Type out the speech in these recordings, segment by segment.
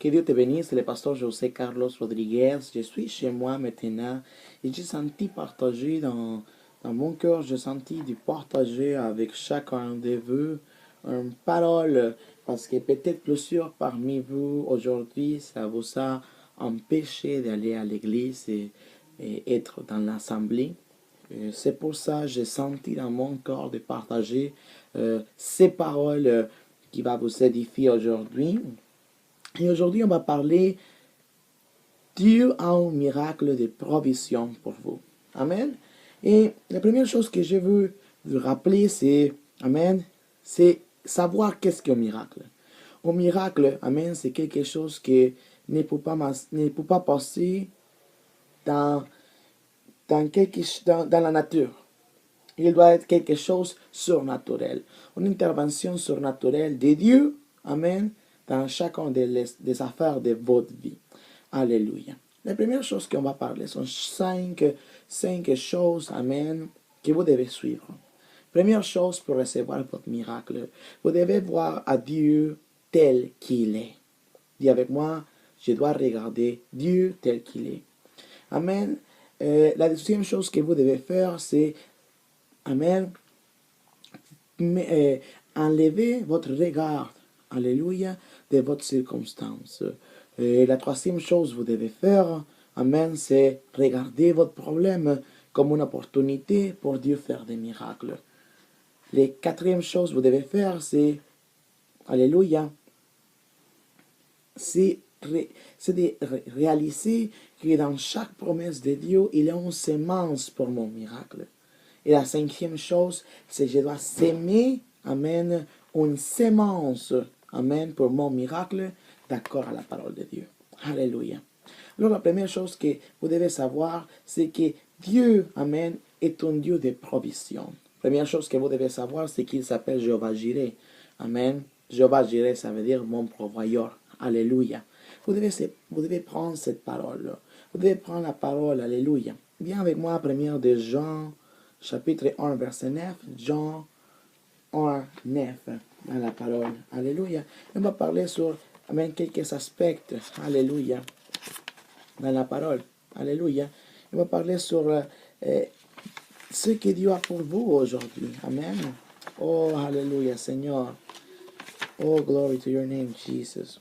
Que Dieu te bénisse, c'est le pasteur José Carlos Rodriguez. Je suis chez moi maintenant et j'ai senti partager dans mon cœur, j'ai senti de partager avec chacun de vous une parole parce que peut-être plusieurs parmi vous aujourd'hui, ça vous a empêché d'aller à l'église et être dans l'assemblée. C'est pour ça que j'ai senti dans mon cœur de partager ces paroles qui va vous édifier aujourd'hui. Et aujourd'hui, on va parler Dieu a un miracle de provision pour vous. Amen. Et la première chose que je veux vous rappeler, c'est, Amen, c'est savoir qu'est-ce qu'un miracle. Un miracle, Amen, c'est quelque chose qui ne peut pas passer dans la nature. Il doit être quelque chose de surnaturel. Une intervention surnaturelle de Dieu, Amen, dans chacun des affaires de votre vie. Alléluia. La première chose qu'on va parler sont cinq choses, Amen, que vous devez suivre. Première chose pour recevoir votre miracle, vous devez voir à Dieu tel qu'il est. Dis avec moi, je dois regarder Dieu tel qu'il est. Amen. La deuxième chose que vous devez faire, c'est, Amen, enlever votre regard, Alléluia, de votre circonstance. Et la troisième chose que vous devez faire, Amen, c'est regarder votre problème comme une opportunité pour Dieu faire des miracles. La quatrième chose que vous devez faire, c'est, Alléluia, c'est de réaliser que dans chaque promesse de Dieu, il y a une semence pour mon miracle. Et la cinquième chose, c'est que je dois s'aimer, Amen, une semence, Amen, pour mon miracle, d'accord à la parole de Dieu. Alléluia. Alors la première chose que vous devez savoir, c'est que Dieu, Amen, est un Dieu de provision. Première chose que vous devez savoir, c'est qu'il s'appelle Jéhovah Jireh. Amen. Jéhovah Jireh, ça veut dire mon pourvoyeur. Alléluia. Vous devez prendre cette parole. Vous devez prendre la parole. Alléluia. Viens avec moi à 1 de Jean, chapitre 1, verset 9. Jean 1, 9, dans la parole. Alléluia. On va parler sur, amen, quelques aspects. Alléluia. Dans la parole. Alléluia. On va parler sur ce que Dieu a pour vous aujourd'hui. Amen. Oh, alléluia, Seigneur. Oh, glory to your name, Jesus.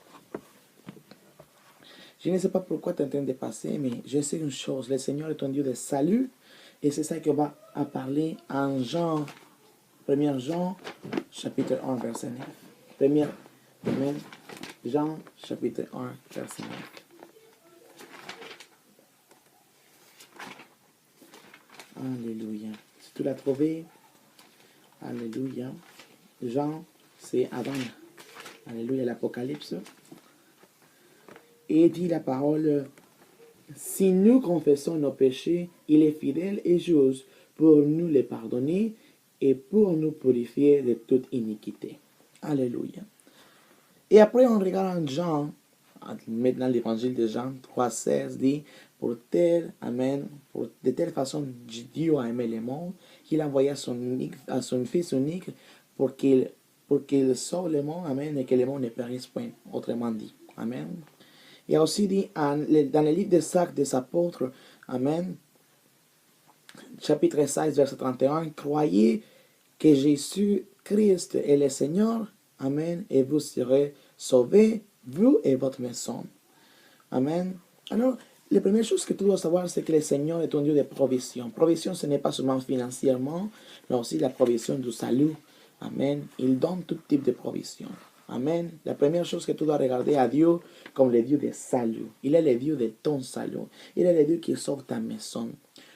Je ne sais pas pourquoi tu es en train de passer, mais je sais une chose. Le Seigneur est un Dieu de salut. Et c'est ça qu'on va parler en Jean, 1 Jean, chapitre 1, verset 9. Amen. Jean, chapitre 1, verset 9. Alléluia. Si tu l'as trouvé, Alléluia. Jean, c'est avant. Alléluia, l'Apocalypse. Et dit la parole, si nous confessons nos péchés, il est fidèle et juste pour nous les pardonner et pour nous purifier de toute iniquité. Alléluia. Et après, on regarde en Jean, maintenant l'évangile de Jean 3,16 dit, Amen, de telle façon Dieu a aimé le monde, qu'il a envoyé son Fils unique pour qu'il sauve le monde, Amen, et que le monde ne périsse point, autrement dit. Amen. Il y a aussi dit dans le livre des Actes des Apôtres, Amen, chapitre 16, verset 31, croyez que Jésus-Christ est le Seigneur, Amen, et vous serez sauvés, vous et votre maison. Amen. Alors, la première chose que tu dois savoir, c'est que le Seigneur est un Dieu de provision. Provision, ce n'est pas seulement financièrement, mais aussi la provision du salut. Amen. Il donne tout type de provision. Amen. La première chose que tu dois regarder à Dieu comme le Dieu de salut. Il est le Dieu de ton salut. Il est le Dieu qui sauve ta maison.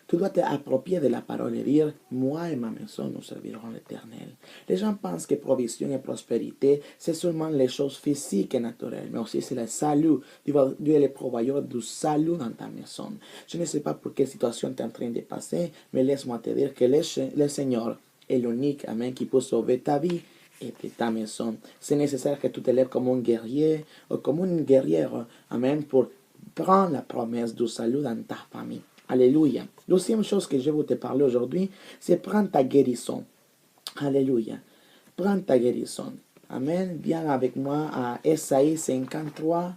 Tu dois t'approprier de la parole et dire, moi et ma maison, nous servirons l'Éternel. Les gens pensent que provision et prospérité, c'est seulement les choses physiques et naturelles, mais aussi c'est le salut. Dieu est le pourvoyeur du salut dans ta maison. Je ne sais pas pour quelle situation tu es en train de passer, mais laisse-moi te dire que le Seigneur est l'unique, Amen, qui peut sauver ta vie et de ta maison. C'est nécessaire que tu te lèves comme un guerrier ou comme une guerrière, Amen, pour prendre la promesse du salut dans ta famille. Alléluia. Deuxième chose que je vais te parler aujourd'hui, c'est prendre ta guérison. Alléluia. Prends ta guérison. Amen. Viens avec moi à Ésaïe 53,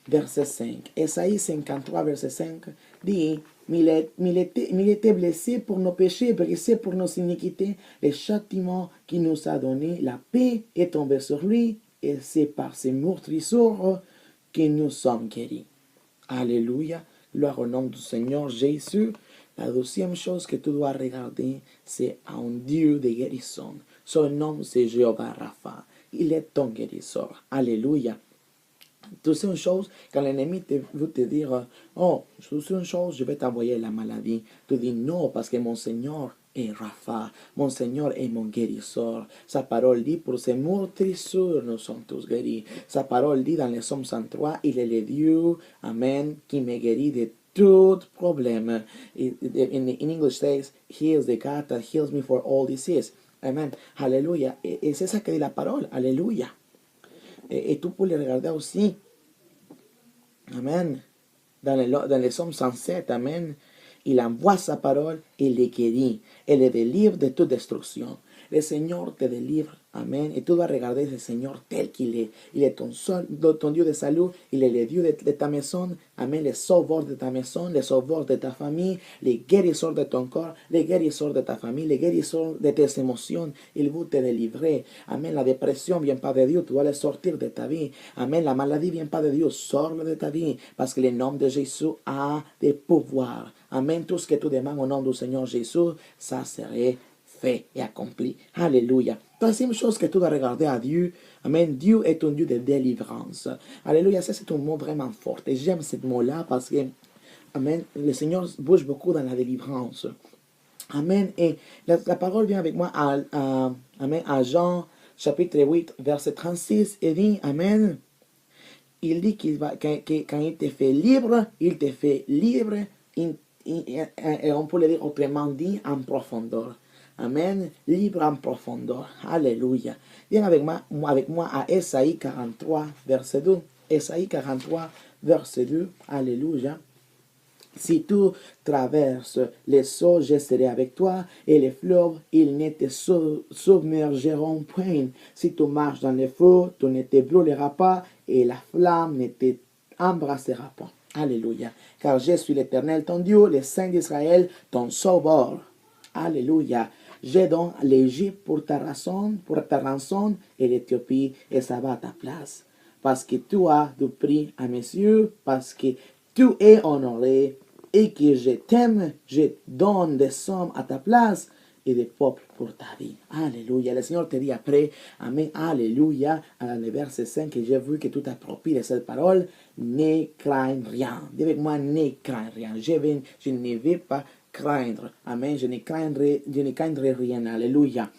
verset 5. Ésaïe 53, verset 5 dit, mais il était blessé pour nos péchés, brisé pour nos iniquités. Le châtiment qui nous a donné la paix est tombé sur lui, et c'est par ses meurtrissures que nous sommes guéris. Alléluia. Gloire au nom du Seigneur Jésus. La deuxième chose que tu dois regarder, c'est un Dieu de guérison. Son nom, c'est Jéhovah Rapha. Il est ton guérisseur. Alléluia. Tu sais une chose, quand l'ennemi veut te dire, oh, tu sais une chose, je vais t'envoyer la maladie. Tu dis non, parce que mon Seigneur est Rapha. Mon Seigneur est mon guérisseur. Sa parole dit, pour ses meurtrissures, nous sommes tous guéris. Sa parole dit dans les Psaumes 103, il est le Dieu, Amen, qui me guérit de tout problème. In English says, he is the God that heals me for all disease. Amen. Alléluia. Et c'est ça que dit la parole. Alléluia. Et tu peux le regarder aussi. Amen. Dans les Psaumes 107, Amen. Il envoie sa parole et les guérit. Et les délivre de toute destruction. Le Seigneur te délivre. Amen. Et tu dois regarder ce Seigneur tel qu'il est. Il est ton Dieu de salut. Il est le Dieu de ta maison. Amen. Le sauveur de ta maison. Le sauveur de ta famille. Le guérisseur de ton corps. Le guérisseur de ta famille. Le guérisseur de tes émotions. Il veut te délivrer. Amen. La dépression ne vient pas de Dieu. Tu dois le sortir de ta vie. Amen. La maladie ne vient pas de Dieu. Sors-le de ta vie. Parce que le nom de Jésus a des pouvoirs. Amen. Tout ce que tu demandes au nom du Seigneur Jésus, ça serait fait et accompli. Alléluia. Troisième chose que tu dois regarder à Dieu. Amen. Dieu est un Dieu de délivrance. Alléluia. Ça, c'est un mot vraiment fort. Et j'aime ce mot-là parce que, Amen, le Seigneur bouge beaucoup dans la délivrance. Amen. Et la parole vient avec moi Amen, à Jean, chapitre 8, verset 36. Et dit, Amen. Il dit quand il te fait libre, il te fait libre. Et on peut le dire autrement dit, en profondeur. Amen. Libre en profondeur. Alléluia. Viens avec moi à Ésaïe 43, verset 2. Ésaïe 43, verset 2. Alléluia. Si tu traverses les eaux, je serai avec toi, et les fleuves, ils ne te submergeront point. Si tu marches dans le feu, tu ne te brûleras pas, et la flamme ne te embrassera pas. Alléluia. Car je suis l'Éternel, ton Dieu, le Saint d'Israël, ton sauveur. Alléluia. Je donne l'Égypte pour ta rançon, et l'Éthiopie, et ça va à ta place. Parce que tu as du prix à mes yeux, parce que tu es honoré, et que je t'aime, je donne des sommes à ta place, et des peuples pour ta vie. Alléluia. Le Seigneur te dit après, Amen, Alléluia, à le verset 5, que j'ai vu que tu t'appropries de cette parole, ne crains rien. Dis avec moi, ne crains rien. Je ne vais pas craindre. Amen. Je ne craindrai rien. Alléluia.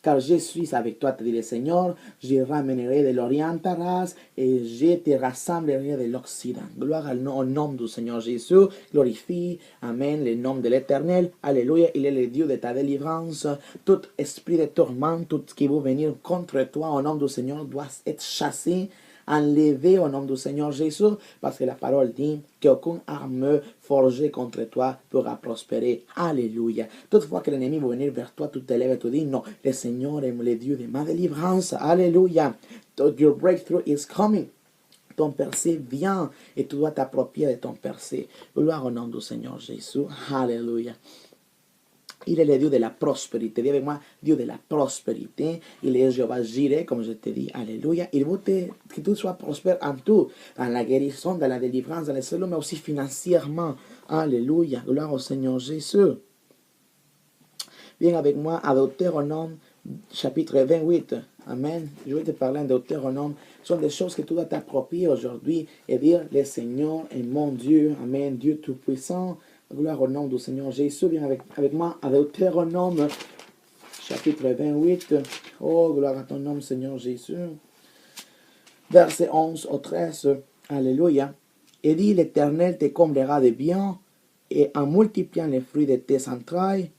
Car je suis avec toi, te dit le Seigneur, je ramènerai de l'Orient ta race et je te rassemblerai de l'Occident. Gloire au nom du Seigneur Jésus, glorifie, Amen, le nom de l'Éternel, Alléluia, il est le Dieu de ta délivrance. Tout esprit de tourment, tout ce qui veut venir contre toi au nom du Seigneur doit être chassé, enlevé au nom du Seigneur Jésus, parce que la parole dit qu'aucune arme forgée contre toi pourra prospérer. Alléluia. Toutefois que l'ennemi va venir vers toi, tu te lèves et tu dis non, le Seigneur est le Dieu de ma délivrance. Alléluia. Your breakthrough is coming. Ton percé vient et tu dois t'approprier de ton percé. Gloire au nom du Seigneur Jésus. Alléluia. Il est le Dieu de la prospérité. Dis avec moi, Dieu de la prospérité. Il est Jéhovah Jireh, comme je te dis. Alléluia. Il veut que tu sois prospère en tout. Dans la guérison, dans la délivrance, dans le salut, mais aussi financièrement. Alléluia. Gloire au Seigneur Jésus. Viens avec moi à Deutéronome, chapitre 28. Amen. Je vais te parler en Deutéronome. Ce sont des choses que tu dois t'approprier aujourd'hui et dire, le Seigneur est mon Dieu. Amen. Dieu Tout-Puissant. Gloire au nom du Seigneur Jésus. Viens avec moi à Deutéronome, chapitre 28. Oh, gloire à ton nom, Seigneur Jésus. Verset 11 au 13. Alléluia. Et dit, l'Éternel te comblera de bien, et en multipliant les fruits de tes entrailles,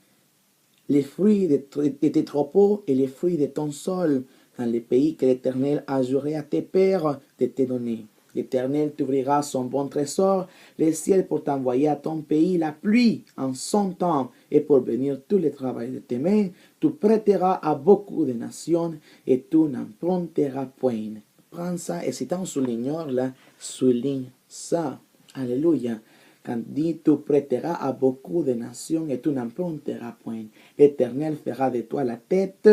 les fruits de tes troupeaux et les fruits de ton sol, dans les pays que l'Éternel a juré à tes pères de te donner. L'Éternel t'ouvrira son bon trésor, le ciel pour t'envoyer à ton pays la pluie en son temps et pour bénir tout le travail de tes mains. Tu prêteras à beaucoup de nations et tu n'emprunteras point. prends ça et si tu en soulignes là, souligne ça. Alléluia. Quand dit, tu prêteras à beaucoup de nations et tu n'emprunteras point. L'Éternel fera de toi la tête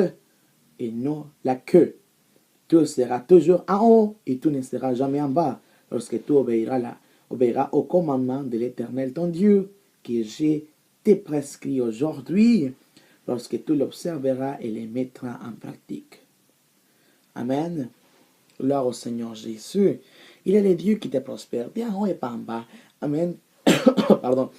et non la queue. Tu seras toujours en haut et tu ne seras jamais en bas. Lorsque tu obéiras au commandement de l'Éternel ton Dieu, que j'ai te prescrit aujourd'hui, lorsque tu l'observeras et les mettras en pratique. Amen. Gloire au Seigneur Jésus. Il est le Dieu qui te prospère. Bien en haut et pas en bas. Amen. Pardon.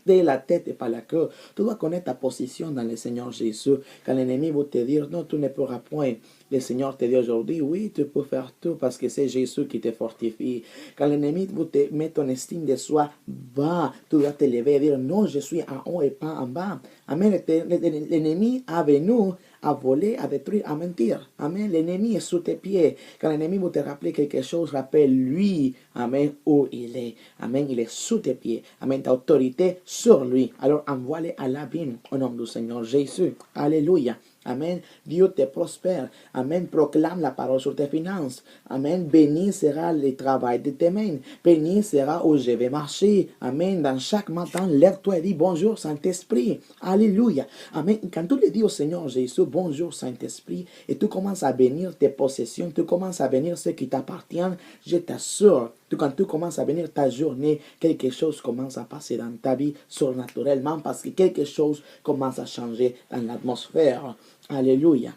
Dès la tête et pas la queue. Tu dois connaître ta position dans le Seigneur Jésus. Quand l'ennemi va te dire, non, tu ne pourras point. Le Seigneur te dit aujourd'hui, oui, tu peux faire tout parce que c'est Jésus qui te fortifie. Quand l'ennemi va te mettre ton estime de soi bas, tu dois te lever et dire, non, je suis en haut et pas en bas. Amen. L'ennemi a venu à voler, à détruire, à mentir. Amen. L'ennemi est sous tes pieds. Quand l'ennemi va te rappeler quelque chose, rappelle-lui, amen, où il est. Amen. Il est sous tes pieds. Amen. Ta autorité sur lui. Alors envoie-le à l'abîme au nom du Seigneur Jésus. Alléluia. Amen. Dieu te prospère. Amen. Proclame la parole sur tes finances. Amen. Béni sera le travail de tes mains. Béni sera où je vais marcher. Amen. Dans chaque matin, lève-toi et dis bonjour Saint-Esprit. Alléluia. Amen. Quand tu le dis au Seigneur Jésus, bonjour Saint-Esprit, et tu commences à bénir tes possessions, tu commences à bénir ce qui t'appartient, je t'assure, quand tu commences à bénir ta journée, quelque chose commence à passer dans ta vie surnaturellement parce que quelque chose commence à changer dans l'atmosphère. Alléluia.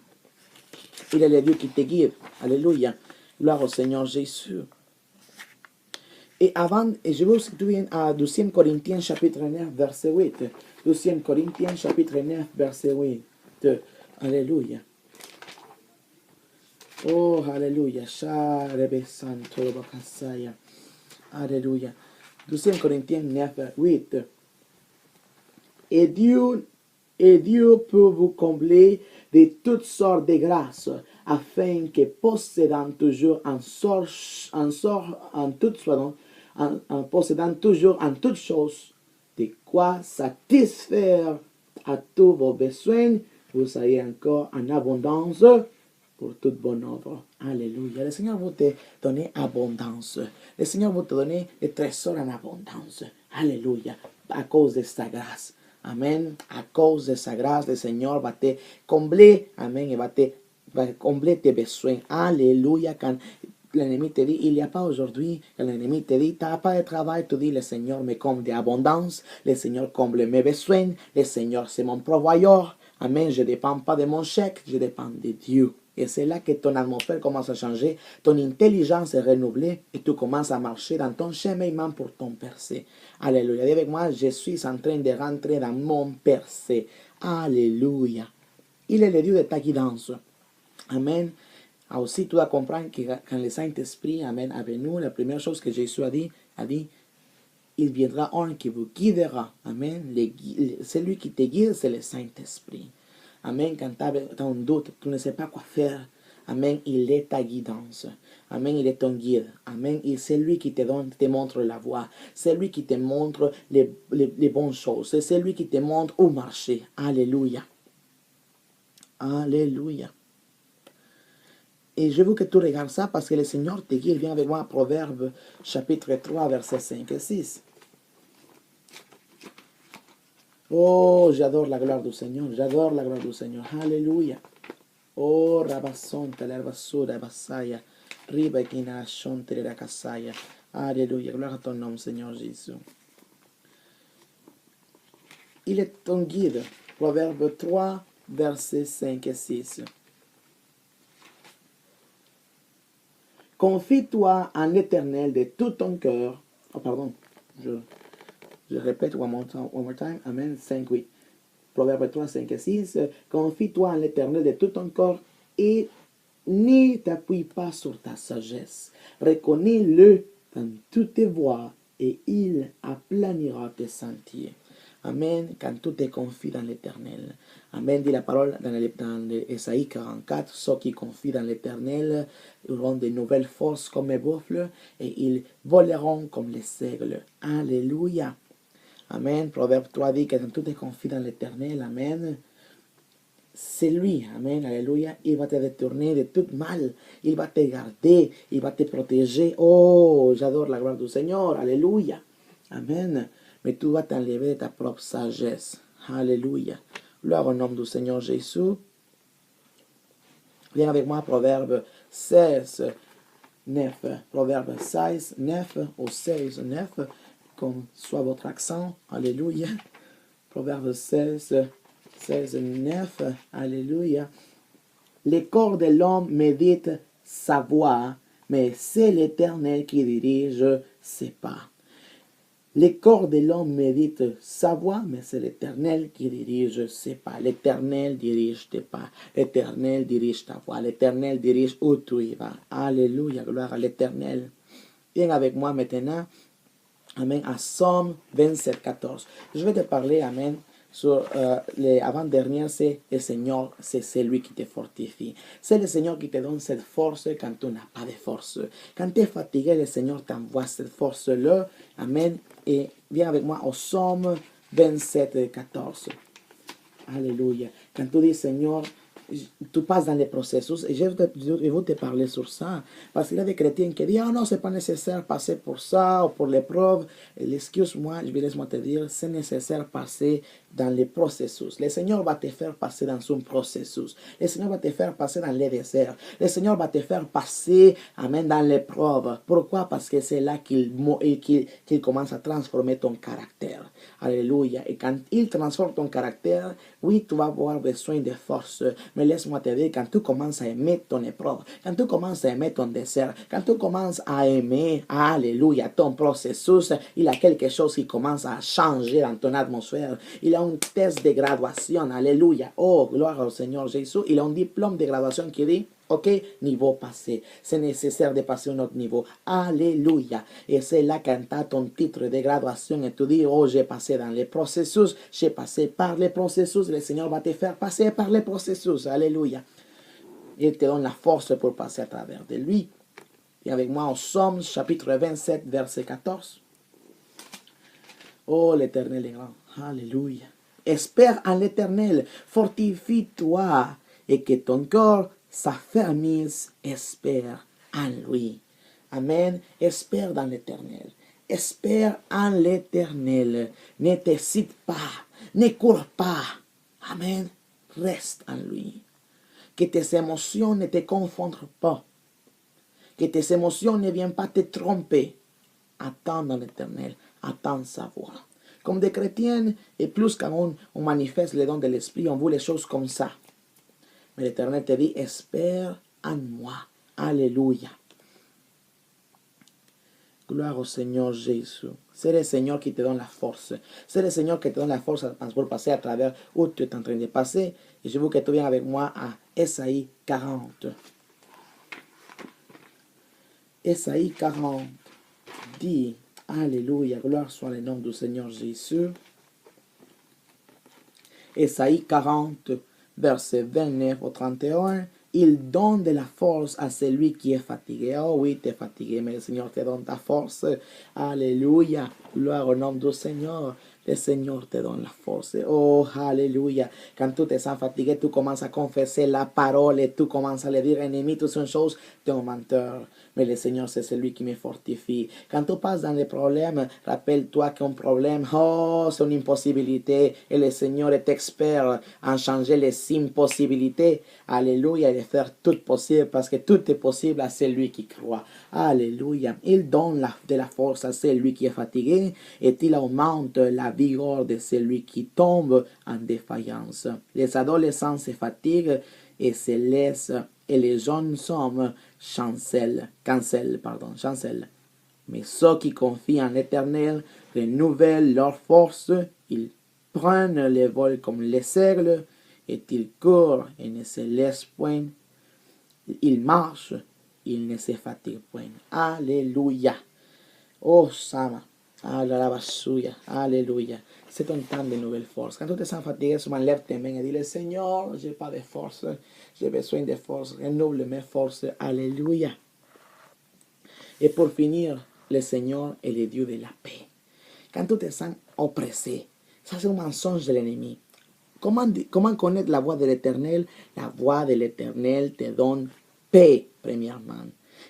Il est le Dieu qui te guide. Alléluia. Gloire au Seigneur Jésus. Et avant, et je veux aussi que tu viennes à 2 Corinthiens chapitre 9, verset 8. 2 Corinthiens chapitre 9, verset 8. Alléluia. Oh, alléluia. Alléluia. 2 Corinthiens 9, 8. Et Dieu peut vous combler de toutes sortes de grâces, afin que possédant toujours possédant toujours en toutes choses, de quoi satisfaire à tous vos besoins, vous soyez encore en abondance pour toute bonne œuvre. Alléluia. Le Seigneur va te donner abondance. Le Seigneur va te donner des trésors en abondance. Alléluia. À cause de sa grâce. Amen. À cause de sa grâce, le Seigneur va te combler. Amen. Et va combler tes besoins. Alléluia. Quand l'ennemi te dit, il n'y a pas aujourd'hui. Quand l'ennemi te dit, tu n'as pas de travail, tu dis, le Seigneur me comble d'abondance. Le Seigneur comble mes besoins. Le Seigneur, c'est mon pourvoyeur. Amen. Je ne dépends pas de mon chèque. Je dépends de Dieu. Et c'est là que ton atmosphère commence à changer, ton intelligence est renouvelée et tu commences à marcher dans ton cheminement pour ton percé. Alléluia. Dis avec moi, je suis en train de rentrer dans mon percé. Alléluia. Il est le Dieu de ta guidance. Amen. Aussi, tu dois comprendre que quand le Saint-Esprit, amen, avec nous, la première chose que Jésus a dit, il viendra un qui vous guidera. Amen. Celui qui te guide, c'est le Saint-Esprit. Amen. Quand tu as un doute, tu ne sais pas quoi faire. Amen. Il est ta guidance. Amen. Il est ton guide. Amen. C'est lui qui te montre la voie. C'est lui qui te montre les bonnes choses. C'est lui qui te montre où marcher. Alléluia. Alléluia. Et je veux que tu regardes ça parce que le Seigneur te guide. Viens avec moi à Proverbe chapitre 3, versets 5 et 6. Oh, j'adore la gloire du Seigneur. J'adore la gloire du Seigneur. Alléluia. Oh, Rabasonta, l'herbasura, Basaya. Ribekina, Shonte, la Casaya. Alléluia. Gloire à ton nom, Seigneur Jésus. Il est ton guide. Proverbe 3, versets 5 et 6. Confie-toi en l'Éternel de tout ton cœur. Oh, pardon. Je répète one more time. Amen. 5, 8. Proverbe 3, 5 et 6. Confie-toi en l'Éternel de tout ton corps et ne t'appuie pas sur ta sagesse. Reconnais-le dans toutes tes voies et il aplanira tes sentiers. Amen. Quand tu te confies dans l'Éternel. Amen. Dit la parole dans Ésaïe 44. Ceux qui confient dans l'Éternel auront de nouvelles forces comme les buffles et ils voleront comme les aigles. Alléluia. Amen. Proverbe 3 dit que quand tu te confies dans l'Éternel, amen, c'est lui, amen, alléluia, il va te détourner de tout mal, il va te garder, il va te protéger. Oh, j'adore la gloire du Seigneur, alléluia, amen. Mais tu vas t'enlever de ta propre sagesse, alléluia. Gloire au nom du Seigneur Jésus. Viens avec moi, Proverbe 16, 9. Proverbe 16, 9 ou 16, 9, comme soit votre accent, alléluia. Proverbe 16, 16, 9, alléluia. Les corps de l'homme méditent sa voie, mais c'est l'Éternel qui dirige ses pas. Les corps de l'homme méditent sa voie, mais c'est l'Éternel qui dirige ses pas. L'Éternel dirige tes pas. L'Éternel dirige ta voie. L'Éternel dirige où tu y vas. Alléluia, gloire à l'Éternel. Viens avec moi maintenant, amen, à Somme 27, 14. Je vais te parler, amen, sur les avant-dernières, c'est le Seigneur, c'est lui qui te fortifie. C'est le Seigneur qui te donne cette force quand tu n'as pas de force. Quand tu es fatigué, le Seigneur t'envoie cette force-là. Amen. Et viens avec moi au Somme 27, 14. Alléluia. Quand tu dis, Seigneur, tu passes dans les processus, et je vais te parler sur ça, parce qu'il y a des chrétiens qui disent, ah non, c'est pas nécessaire passer pour ça, ou pour l'épreuve. Excuse-moi, laisse-moi te dire, c'est nécessaire passer dans les processus. Le Seigneur va te faire passer dans son processus. Le Seigneur va te faire passer dans les déserts. Le Seigneur va te faire passer, amen, dans l'épreuve. Pourquoi? Parce que c'est là qu'il commence à transformer ton caractère. Alléluia. Et quand il transforme ton caractère, oui, tu vas avoir besoin de force. Mais laisse-moi te dire, quand tu commences à aimer ton épreuve, quand tu commences à aimer ton désert, quand tu commences à aimer, alléluia, ton processus, il y a quelque chose qui commence à changer dans ton atmosphère. Il y a un test de graduation, alléluia. Oh, gloire au Seigneur Jésus. Il y a un diplôme de graduation qui dit, ok, niveau passé. C'est nécessaire de passer à un autre niveau. Alléluia. Et c'est là quand tu as ton titre de graduation et tu dis, oh, j'ai passé dans les processus, j'ai passé par les processus. Le Seigneur va te faire passer par les processus. Alléluia. Il te donne la force pour passer à travers de lui. Et avec moi en Somme, chapitre 27, verset 14. Oh, l'Éternel est grand. Alléluia. Espère en l'Éternel. Fortifie-toi et que ton corps s'affermisse. Espère en lui. Amen. Espère dans l'Éternel. Espère en l'Éternel. Ne t'hésite pas. Ne cours pas. Amen. Reste en lui. Que tes émotions ne te confondent pas. Que tes émotions ne viennent pas te tromper. Attends dans l'Éternel. Attends sa voix. Comme des chrétiens, et plus quand on manifeste les dons de l'Esprit, on voit les choses comme ça. Mais l'Éternel te dit, espère en moi. Alléluia. Gloire au Seigneur Jésus. C'est le Seigneur qui te donne la force. C'est le Seigneur qui te donne la force pour passer à travers où tu es en train de passer. Et je veux que tu viennes avec moi à Ésaïe 40. Ésaïe 40 dit, alléluia, gloire soit le nom du Seigneur Jésus. Ésaïe 40, verset 29 au 31. Il donne de la force à celui qui est fatigué. Oh oui, tu es fatigué, mais le Seigneur te donne ta force. Alléluia. Gloire au nom du Seigneur. Le Seigneur te donne la force. Oh, alléluia. Quand tu te sens fatigué, tu commences à confesser la parole et tu commences à le dire, ennemi, toutes ces choses, tu es un menteur. Mais le Seigneur, c'est celui qui me fortifie. Quand tu passes dans les problèmes, rappelle-toi qu'un problème, oh, c'est une impossibilité. Et le Seigneur est expert en changer les impossibilités. Alléluia, et de faire tout possible parce que tout est possible à celui qui croit. Alléluia. Il donne de la force à celui qui est fatigué et il augmente la vigueur de celui qui tombe en défaillance. Les adolescents se fatiguent et se laissent et les jeunes hommes chancellent. Mais ceux qui confient en l'Éternel renouvellent leur force, ils prennent le vol comme les aigles, et ils courent et ne se laissent point. Ils marchent, ils ne se fatiguent point. Alléluia. Oh, Sama. Alléluia. C'est un temps de nouvelles forces. Quand tu te sens fatigué, souvent lève tes mains et dis, Seigneur, je n'ai pas de force. J'ai besoin de force. Renouvelle mes forces. Alléluia. Et pour finir, le Seigneur est le Dieu de la paix. Quand tu te sens oppressé, ça c'est un mensonge de l'ennemi. Comment connaître la voix de l'Éternel? La voix de l'Éternel te donne paix, premièrement.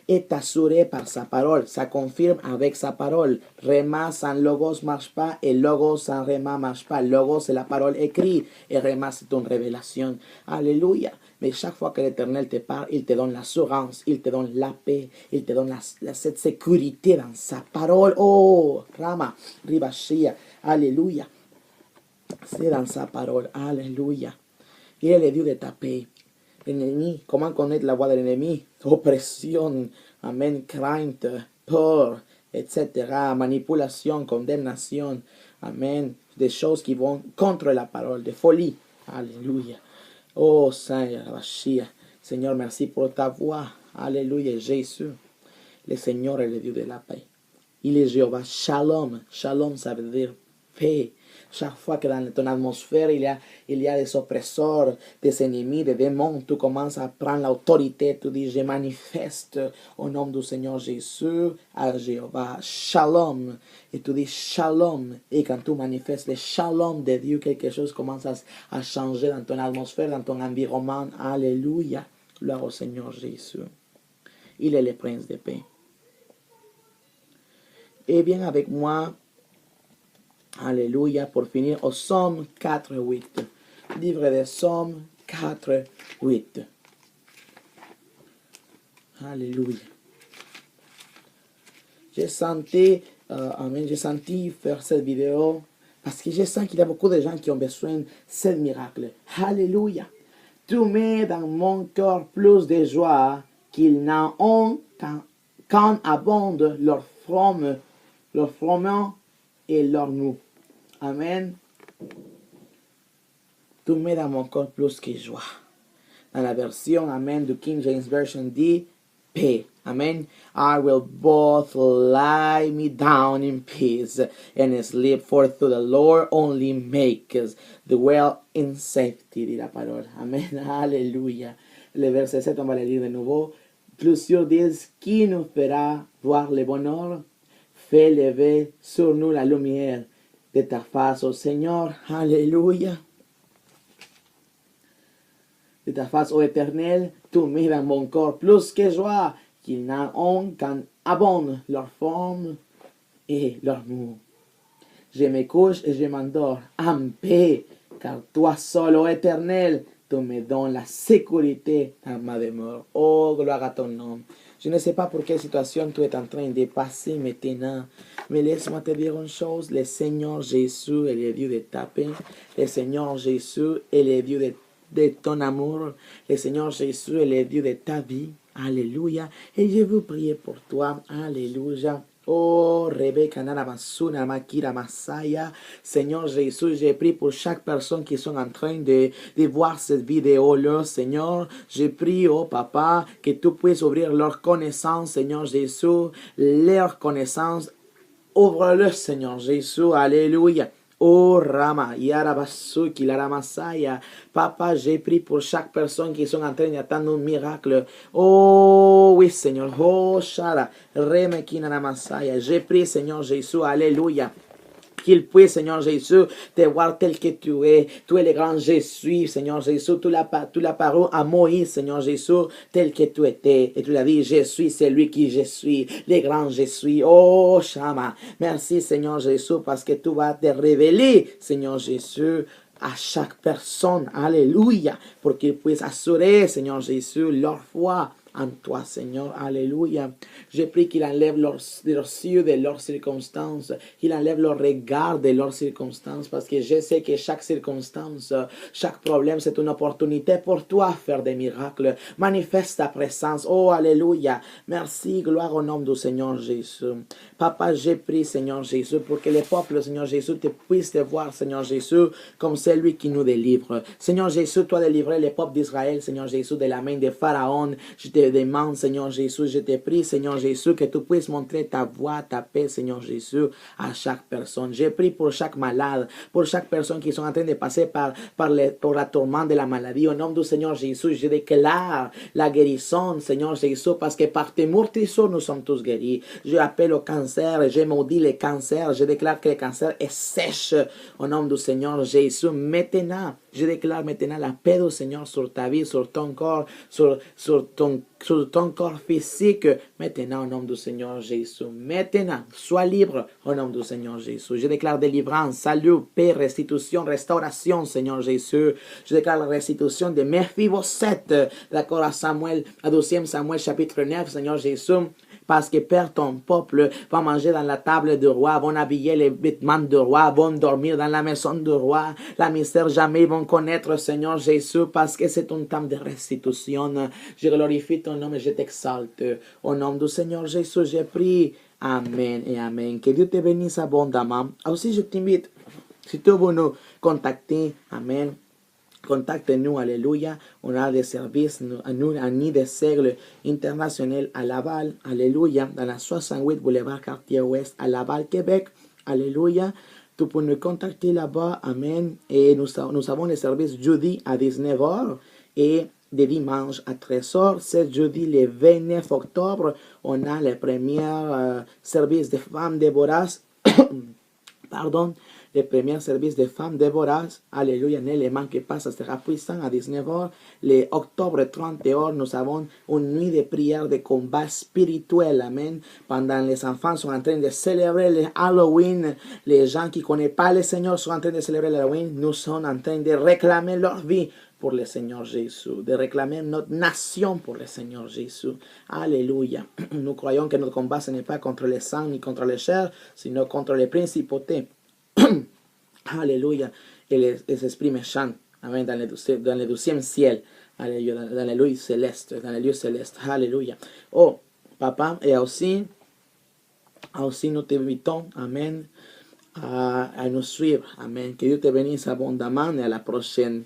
Est assuré par sa parole. Ça confirme avec sa parole. Rema sans logos marche pas et logos sans rema marche pas. Logos c'est la parole écrite et rema c'est une révélation. Alléluia. Mais chaque fois que l'Éternel te parle, il te donne l'assurance, il te donne la paix, il te donne cette sécurité dans sa parole. Oh, Rama, Ribashia. Alléluia. C'est dans sa parole. Alléluia. Il est le Dieu de ta paix. L'ennemi, comment connaître la voix de l'ennemi? Oppression, amen, crainte, peur, etc. Manipulation, condamnation, amen. Des choses qui vont contre la parole, de folie. Alléluia. Oh Seigneur, merci pour ta voix. Alléluia, Jésus. Le Seigneur est le Dieu de la paix. Il est Jéhovah. Shalom. Shalom, ça veut dire paix. Chaque fois que dans ton atmosphère, il y a des oppresseurs, des ennemis, des démons, tu commences à prendre l'autorité. Tu dis, je manifeste au nom du Seigneur Jésus à Jéhovah. Shalom. Et tu dis shalom. Et quand tu manifestes le shalom de Dieu, quelque chose commence à changer dans ton atmosphère, dans ton environnement. Alléluia. Gloire au Seigneur Jésus. Il est le prince de paix. Et bien avec moi, alléluia, pour finir au Psaume 4:8. Livre des Psaumes 4:8. Alléluia. J'ai senti faire cette vidéo parce que je sens qu'il y a beaucoup de gens qui ont besoin de ce miracle. Alléluia. Tu mets dans mon cœur plus de joie qu'ils n'en ont quand abondent leur froment et leur nous. Amen. Tu mets dans mon corps plus que joie. Dans la version, Amen, du King James Version dit paix. Amen. I will both lie me down in peace and sleep, for to the Lord only makes dwell in safety, dit la parole. Amen. Alléluia. Le verset 7, on va le lire de nouveau. Plusieurs disent, qui nous fera voir le bonheur? Fais lever sur nous la lumière de ta face, oh Seigneur. Alléluia. De ta face, ô Éternel, tu mets dans mon corps plus que joie qu'ils n'en ont quand abondent leur forme et leur mou. Je me couche et je m'endors en paix, car toi seul, ô Éternel, tu me donnes la sécurité dans ma demeure. Oh, gloire à ton nom. Je ne sais pas pour quelle situation tu es en train de passer maintenant, mais laisse-moi te dire une chose, le Seigneur Jésus est le Dieu de ta paix, le Seigneur Jésus est le Dieu de ton amour, le Seigneur Jésus est le Dieu de ta vie. Alléluia. Et je veux prier pour toi. Alléluia. Oh, Rebecca, Nanabasuna, Makira, Masaya. Seigneur Jésus, j'ai prie pour chaque personne qui sont en train de voir cette vidéo-là. Seigneur, je prie, oh Papa, que tu puisses ouvrir leur connaissance, Seigneur Jésus, leur connaissance. Ouvre-le, Seigneur Jésus. Alléluia. Oh Rama, Yarabasu, Kilaramasaya. Papa, j'ai pris pour chaque personne qui sont en train d'attendre un miracle. Oh oui, Seigneur. Oh Shara, Remekinaramasaya. J'ai pris, Seigneur Jésus. Alléluia. Qu'il puisse, Seigneur Jésus, te voir tel que tu es. Tu es le grand je suis, Seigneur Jésus. Tu l'as parlé à Moïse, Seigneur Jésus, tel que tu étais. Et tu l'as dit, je suis celui qui je suis, le grand je suis. Oh, Shama. Merci, Seigneur Jésus, parce que tu vas te révéler, Seigneur Jésus, à chaque personne. Alléluia. Pour qu'ils puissent assurer, Seigneur Jésus, leur foi en toi, Seigneur. Alléluia. Je prie qu'il enlève leurs yeux de leurs circonstances, qu'il enlève leur regard de leurs circonstances, parce que je sais que chaque circonstance, chaque problème, c'est une opportunité pour toi à faire des miracles. Manifeste ta présence. Oh, Alléluia. Merci, gloire au nom du Seigneur Jésus. Papa, je prie, Seigneur Jésus, pour que les peuples, Seigneur Jésus, te puissent te voir, Seigneur Jésus, comme celui qui nous délivre. Seigneur Jésus, toi délivrer les peuples d'Israël, Seigneur Jésus, de la main de Pharaon. Je te te demande, Seigneur Jésus, je te prie, Seigneur Jésus, que tu puisses montrer ta voix, ta paix, Seigneur Jésus, à chaque personne. Je prie pour chaque malade, pour chaque personne qui sont en train de passer pour la tourmente de la maladie. Au nom du Seigneur Jésus, je déclare la guérison, Seigneur Jésus, parce que par tes meurtrissures, nous sommes tous guéris. Je appelle au cancer, je maudis les cancers, je déclare que le cancer est sèche au nom du Seigneur Jésus. Maintenant, je déclare maintenant la paix du Seigneur sur ta vie, sur ton corps, sur ton corps physique. Maintenant, au nom du Seigneur Jésus. Maintenant, sois libre au nom du Seigneur Jésus. Je déclare délivrance, salut, paix, restitution, restauration, Seigneur Jésus. Je déclare la restitution de Mephibosheth, d'accord, à 12 Samuel chapitre 9, Seigneur Jésus. Parce que Père, ton peuple va manger dans la table du roi, vont habiller les vêtements du roi, vont dormir dans la maison du roi. La misère jamais vont connaître, Seigneur Jésus, parce que c'est un temps de restitution. Je glorifie ton nom et je t'exalte. Au nom du Seigneur Jésus, je prie. Amen et Amen. Que Dieu te bénisse abondamment. Aussi, je t'invite, si tu veux nous contacter, Amen. Contacte-nous, alléluia. On a des services à Nid de Seigle International à Laval, alléluia. Dans la 68 boulevard Quartier Ouest à Laval, Québec, alléluia. Tu peux nous contacter là-bas, amen. Et nous avons des services jeudi à 19h et des dimanches à 13h. C'est jeudi le 29 octobre. On a le premier service de femmes dévoraces. Pardon. Le premier service de femmes dévoraces, alléluia, ne le manque pas, ça sera puissant à 19h. Le octobre 31, nous avons une nuit de prière de combat spirituel, amen. Pendant les enfants sont en train de célébrer le Halloween, les gens qui ne connaissent pas le Seigneur sont en train de célébrer le Halloween, nous sommes en train de réclamer leur vie pour le Seigneur Jésus, de réclamer notre nation pour le Seigneur Jésus. Alléluia. Nous croyons que notre combat, ce n'est pas contre le sang ni contre les chairs, sinon contre les principautés. Alléluia. Et les esprits méchants, amen, dans le 12e ciel. Alléluia. Dans les lieux célestes. Dans les lieux célestes. Alléluia. Oh, papa, et aussi nous t'invitons, amen, à nous suivre. Amen. Que Dieu te bénisse abondamment et à la prochaine.